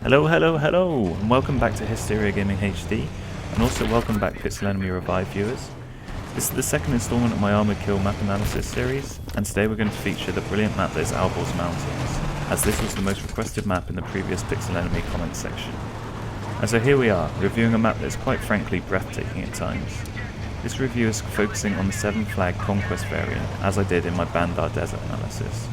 Hello, hello, hello, and welcome back to Hysteria Gaming HD, and also welcome back Pixel Enemy Revive viewers. This is the second installment of my Armored Kill map analysis series, and today we're going to feature the brilliant map that is Alborz Mountains, as this was the most requested map in the previous Pixel Enemy comments section. And so here we are, reviewing a map that is quite frankly breathtaking at times. This review is focusing on the 7 flag conquest variant, as I did in my Bandar Desert analysis.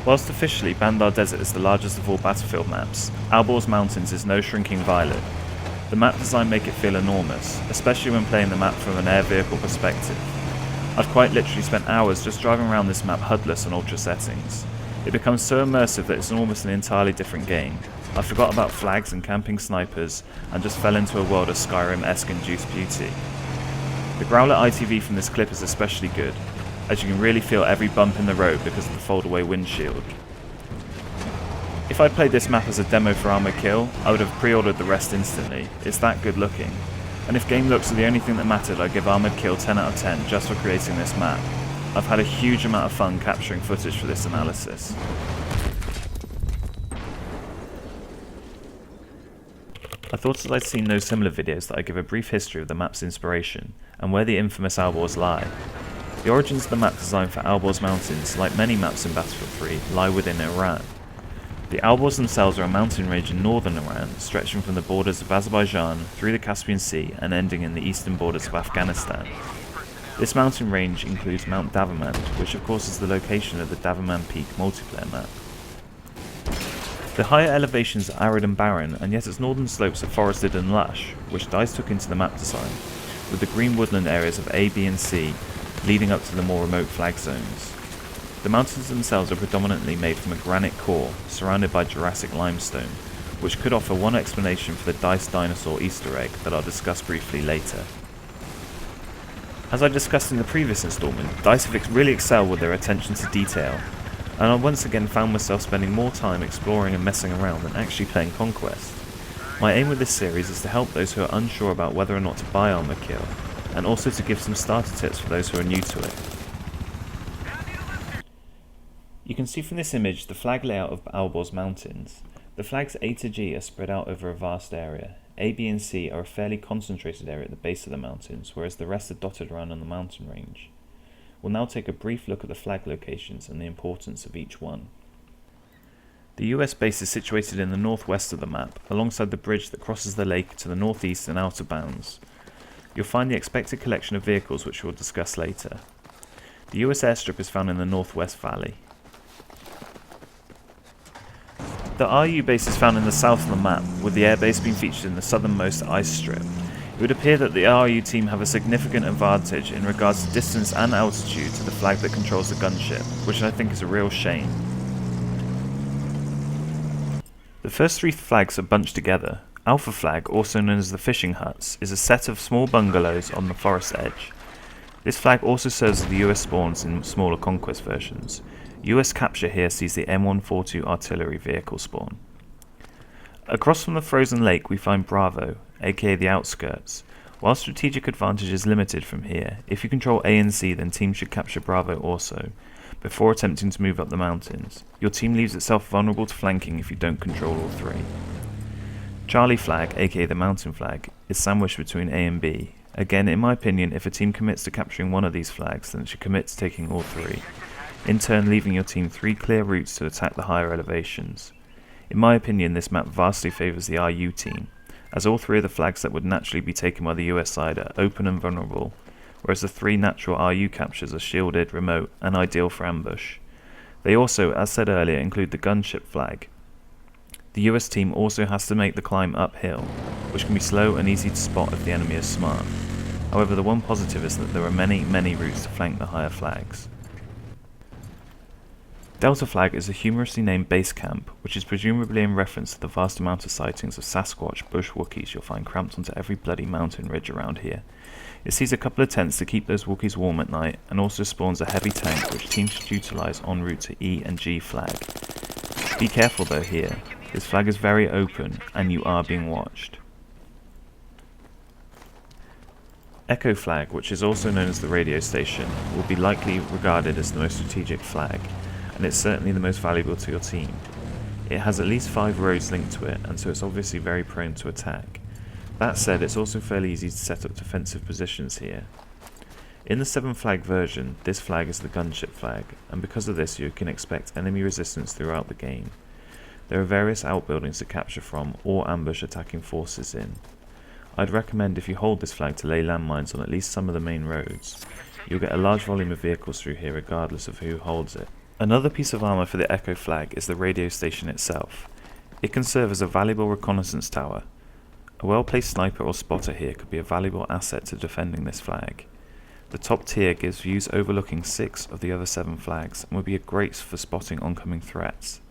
Whilst officially Bandar Desert is the largest of all battlefield maps, Alborz Mountains is no shrinking violet. The map design make it feel enormous, especially when playing the map from an air vehicle perspective. I've quite literally spent hours just driving around this map HUDless on ultra settings. It becomes so immersive that it's almost an entirely different game. I forgot about flags and camping snipers and just fell into a world of Skyrim-esque induced beauty. The Growler ITV from this clip is especially good, as you can really feel every bump in the road because of the fold-away windshield. If I'd played this map as a demo for Armored Kill, I would have pre-ordered the rest instantly. It's that good looking. And if game looks are the only thing that mattered, I'd give Armored Kill 10 out of 10 just for creating this map. I've had a huge amount of fun capturing footage for this analysis. I thought as I'd seen no similar videos that I'd give a brief history of the map's inspiration, and where the infamous Alborz lie. The origins of the map design for Alborz Mountains, like many maps in Battlefield 3, lie within Iran. The Alborz themselves are a mountain range in northern Iran, stretching from the borders of Azerbaijan through the Caspian Sea and ending in the eastern borders of Afghanistan. This mountain range includes Mount Davamand, which of course is the location of the Davamand Peak multiplayer map. The higher elevations are arid and barren, and yet its northern slopes are forested and lush, which DICE took into the map design, with the green woodland areas of A, B and C leading up to the more remote flag zones. The mountains themselves are predominantly made from a granite core, surrounded by Jurassic limestone, which could offer one explanation for the DICE dinosaur Easter egg that I'll discuss briefly later. As I discussed in the previous installment, DICE have really excelled with their attention to detail, and I once again found myself spending more time exploring and messing around than actually playing Conquest. My aim with this series is to help those who are unsure about whether or not to buy Armored Kill, and also to give some starter tips for those who are new to it. You can see from this image the flag layout of Alborz Mountains. The flags A to G are spread out over a vast area. A, B and C are a fairly concentrated area at the base of the mountains, whereas the rest are dotted around on the mountain range. We'll now take a brief look at the flag locations and the importance of each one. The US base is situated in the northwest of the map, alongside the bridge that crosses the lake to the northeast and outer bounds. You'll find the expected collection of vehicles, which we'll discuss later. The US airstrip is found in the northwest valley. The RU base is found in the south of the map, with the airbase being featured in the southernmost ice strip. It would appear that the RU team have a significant advantage in regards to distance and altitude to the flag that controls the gunship, which I think is a real shame. The first 3 flags are bunched together. Alpha flag, also known as the fishing huts, is a set of small bungalows on the forest edge. This flag also serves as the US spawns in smaller conquest versions. US capture here sees the M142 artillery vehicle spawn. Across from the frozen lake we find Bravo, aka the outskirts. While strategic advantage is limited from here, if you control A and C then team should capture Bravo also, before attempting to move up the mountains. Your team leaves itself vulnerable to flanking if you don't control all 3. Charlie flag, aka the mountain flag, is sandwiched between A and B. Again, in my opinion, if a team commits to capturing one of these flags, then it should commit to taking all 3, in turn leaving your team 3 clear routes to attack the higher elevations. In my opinion, this map vastly favours the RU team, as all 3 of the flags that would naturally be taken by the US side are open and vulnerable, whereas the 3 natural RU captures are shielded, remote, and ideal for ambush. They also, as said earlier, include the gunship flag. The US team also has to make the climb uphill, which can be slow and easy to spot if the enemy is smart. However, the one positive is that there are many routes to flank the higher flags. Delta flag is a humorously named base camp, which is presumably in reference to the vast amount of sightings of Sasquatch bush Wookiees you'll find cramped onto every bloody mountain ridge around here. It sees a couple of tents to keep those Wookiees warm at night, and also spawns a heavy tank which teams should utilise en route to E and G flag. Be careful though here. This flag is very open, and you are being watched. Echo flag, which is also known as the radio station, will be likely regarded as the most strategic flag, and it's certainly the most valuable to your team. It has at least 5 roads linked to it, and so it's obviously very prone to attack. That said, it's also fairly easy to set up defensive positions here. In the 7 flag version, this flag is the gunship flag, and because of this you can expect enemy resistance throughout the game. There are various outbuildings to capture from, or ambush attacking forces in. I'd recommend if you hold this flag to lay landmines on at least some of the main roads. You'll get a large volume of vehicles through here regardless of who holds it. Another piece of armour for the Echo flag is the radio station itself. It can serve as a valuable reconnaissance tower. A well-placed sniper or spotter here could be a valuable asset to defending this flag. The top tier gives views overlooking 6 of the other 7 flags and would be great for spotting oncoming threats.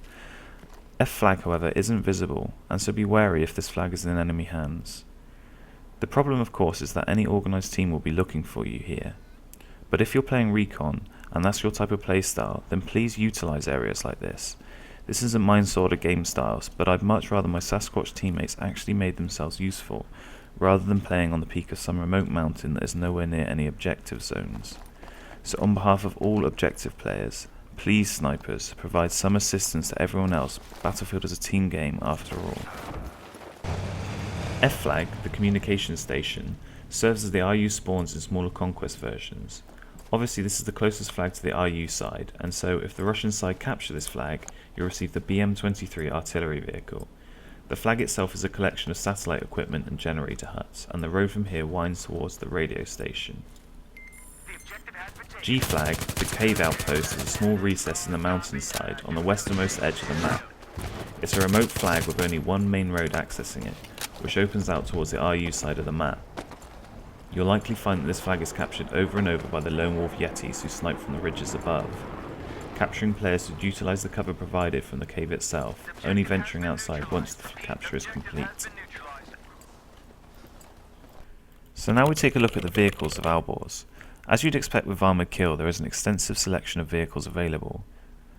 F flag, however, isn't visible, and so be wary if this flag is in enemy hands. The problem, of course, is that any organised team will be looking for you here. But if you're playing recon, and that's your type of playstyle, then please utilise areas like this. This isn't mine sort of game styles, but I'd much rather my Sasquatch teammates actually made themselves useful, rather than playing on the peak of some remote mountain that is nowhere near any objective zones. So on behalf of all objective players, please snipers, provide some assistance to everyone else. Battlefield is a team game after all. F flag, the communication station, serves as the RU spawns in smaller conquest versions. Obviously this is the closest flag to the RU side, and so if the Russian side capture this flag, you'll receive the BM-23 artillery vehicle. The flag itself is a collection of satellite equipment and generator huts, and the road from here winds towards the radio station. G flag, the cave outpost, is a small recess in the mountainside on the westernmost edge of the map. It's a remote flag with only one main road accessing it, which opens out towards the RU side of the map. You'll likely find that this flag is captured over and over by the lone wolf yetis who snipe from the ridges above. Capturing players would utilise the cover provided from the cave itself, only venturing outside once the capture is complete. So now we take a look at the vehicles of Alborz. As you'd expect with Armoured Kill, there is an extensive selection of vehicles available.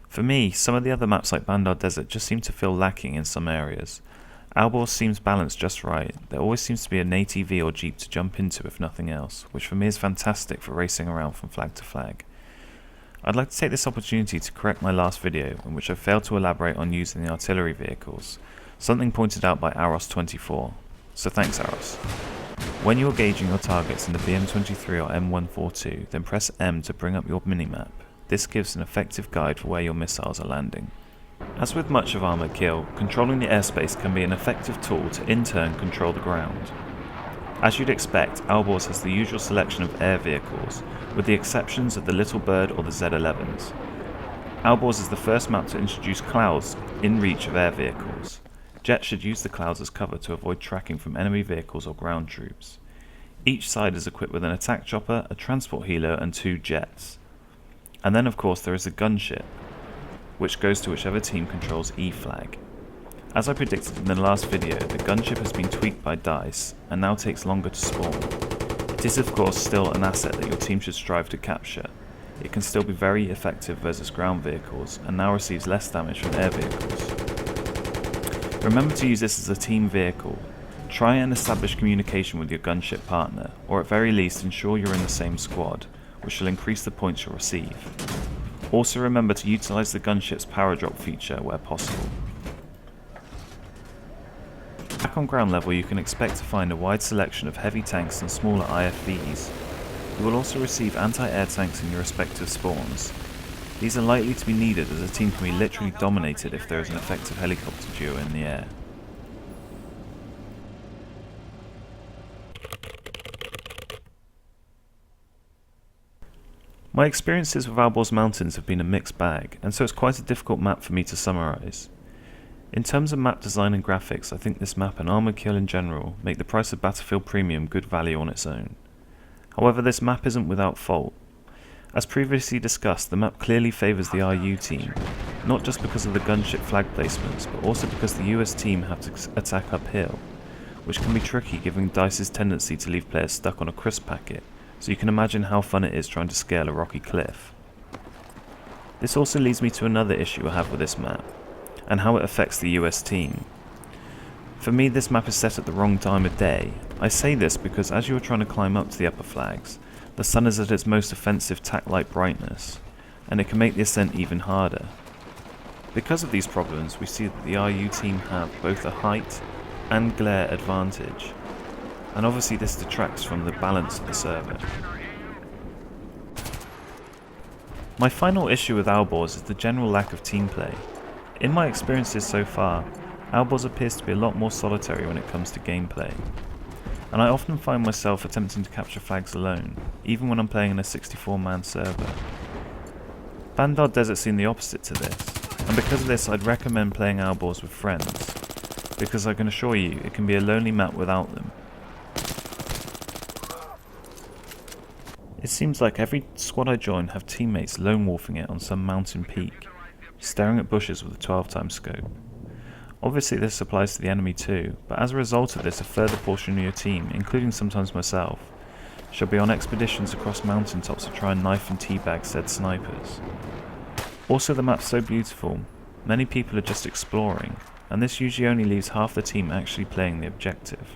For me, some of the other maps like Bandar Desert just seem to feel lacking in some areas. Alborz seems balanced just right. There always seems to be an ATV or Jeep to jump into if nothing else, which for me is fantastic for racing around from flag to flag. I'd like to take this opportunity to correct my last video in which I failed to elaborate on using the artillery vehicles, something pointed out by Aros24, so thanks Aros. When you are gauging your targets in the BM-23 or M142, then press M to bring up your minimap. This gives an effective guide for where your missiles are landing. As with much of Armoured Kill, controlling the airspace can be an effective tool to in turn control the ground. As you'd expect, Alborz has the usual selection of air vehicles, with the exceptions of the Little Bird or the Z11s. Alborz is the first map to introduce clouds in reach of air vehicles. Jets should use the clouds as cover to avoid tracking from enemy vehicles or ground troops. Each side is equipped with an attack chopper, a transport helo and 2 jets. And then of course there is a gunship, which goes to whichever team controls E flag. As I predicted in the last video, the gunship has been tweaked by DICE and now takes longer to spawn. It is of course still an asset that your team should strive to capture. It can still be very effective versus ground vehicles and now receives less damage from air vehicles. Remember to use this as a team vehicle. Try and establish communication with your gunship partner, or at very least ensure you're in the same squad, which will increase the points you'll receive. Also remember to utilise the gunship's power drop feature where possible. Back on ground level you can expect to find a wide selection of heavy tanks and smaller IFVs. You will also receive anti-air tanks in your respective spawns. These are likely to be needed as a team can be literally dominated if there is an effective helicopter duo in the air. My experiences with Alborz Mountains have been a mixed bag, and so it's quite a difficult map for me to summarise. In terms of map design and graphics, I think this map and Armoured Kill in general make the price of Battlefield Premium good value on its own. However, this map isn't without fault. As previously discussed, the map clearly favours the RU team, not just because of the gunship flag placements, but also because the US team have to attack uphill, which can be tricky given DICE's tendency to leave players stuck on a crisp packet, so you can imagine how fun it is trying to scale a rocky cliff. This also leads me to another issue I have with this map, and how it affects the US team. For me, this map is set at the wrong time of day. I say this because as you are trying to climb up to the upper flags, the sun is at its most offensive tack-like brightness, and it can make the ascent even harder. Because of these problems, we see that the RU team have both a height and glare advantage, and obviously this detracts from the balance of the server. My final issue with Alborz is the general lack of team play. In my experiences so far, Alborz appears to be a lot more solitary when it comes to gameplay, and I often find myself attempting to capture flags alone, even when I'm playing in a 64-man server. Bandar Desert seemed the opposite to this, and because of this I'd recommend playing Alborz with friends, because I can assure you it can be a lonely map without them. It seems like every squad I join have teammates lone wolfing it on some mountain peak, staring at bushes with a 12x scope. Obviously this applies to the enemy too, but as a result of this a further portion of your team, including sometimes myself, shall be on expeditions across mountaintops to try and knife and teabag said snipers. Also the map's so beautiful, many people are just exploring, and this usually only leaves half the team actually playing the objective.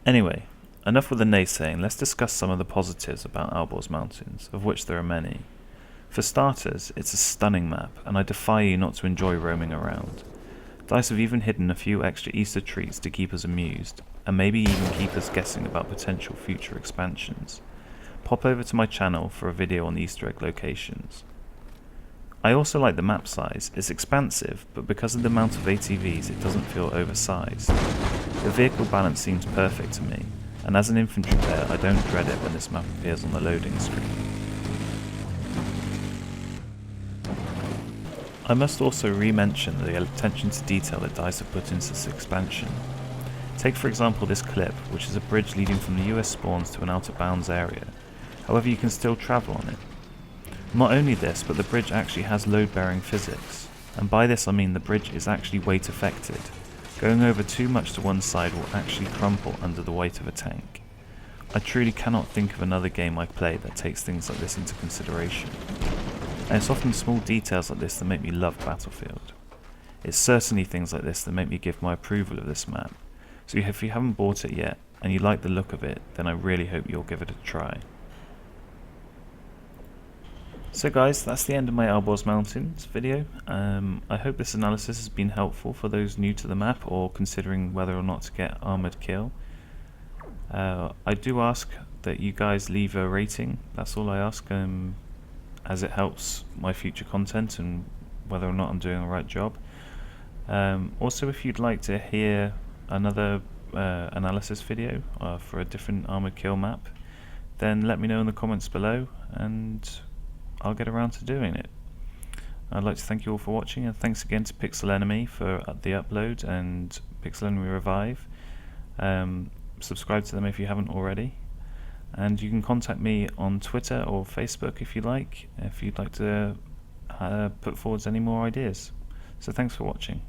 Anyway, enough with the naysaying, let's discuss some of the positives about Alborz Mountains, of which there are many. For starters, it's a stunning map, and I defy you not to enjoy roaming around. DICE have even hidden a few extra Easter treats to keep us amused, and maybe even keep us guessing about potential future expansions. Pop over to my channel for a video on the Easter egg locations. I also like the map size. It's expansive, but because of the amount of ATVs it doesn't feel oversized. The vehicle balance seems perfect to me, and as an infantry player I don't dread it when this map appears on the loading screen. I must also re-mention the attention to detail that DICE have put into this expansion. Take for example this clip, which is a bridge leading from the US spawns to an out of bounds area. However, you can still travel on it. Not only this, but the bridge actually has load bearing physics, and by this I mean the bridge is actually weight affected. Going over too much to one side will actually crumple under the weight of a tank. I truly cannot think of another game I've played that takes things like this into consideration. And it's often small details like this that make me love Battlefield. It's certainly things like this that make me give my approval of this map, so if you haven't bought it yet and you like the look of it, then I really hope you'll give it a try. So guys, that's the end of my Alborz Mountains video. I hope this analysis has been helpful for those new to the map or considering whether or not to get Armoured Kill. I do ask that you guys leave a rating, that's all I ask, as it helps my future content and whether or not I'm doing the right job. Also, if you'd like to hear another analysis video for a different Armoured Kill map, then let me know in the comments below and I'll get around to doing it. I'd like to thank you all for watching, and thanks again to Pixel Enemy for the upload and Pixel Enemy Revive. Subscribe to them if you haven't already, and you can contact me on Twitter or Facebook if you'd like to put forward any more ideas. So thanks for watching.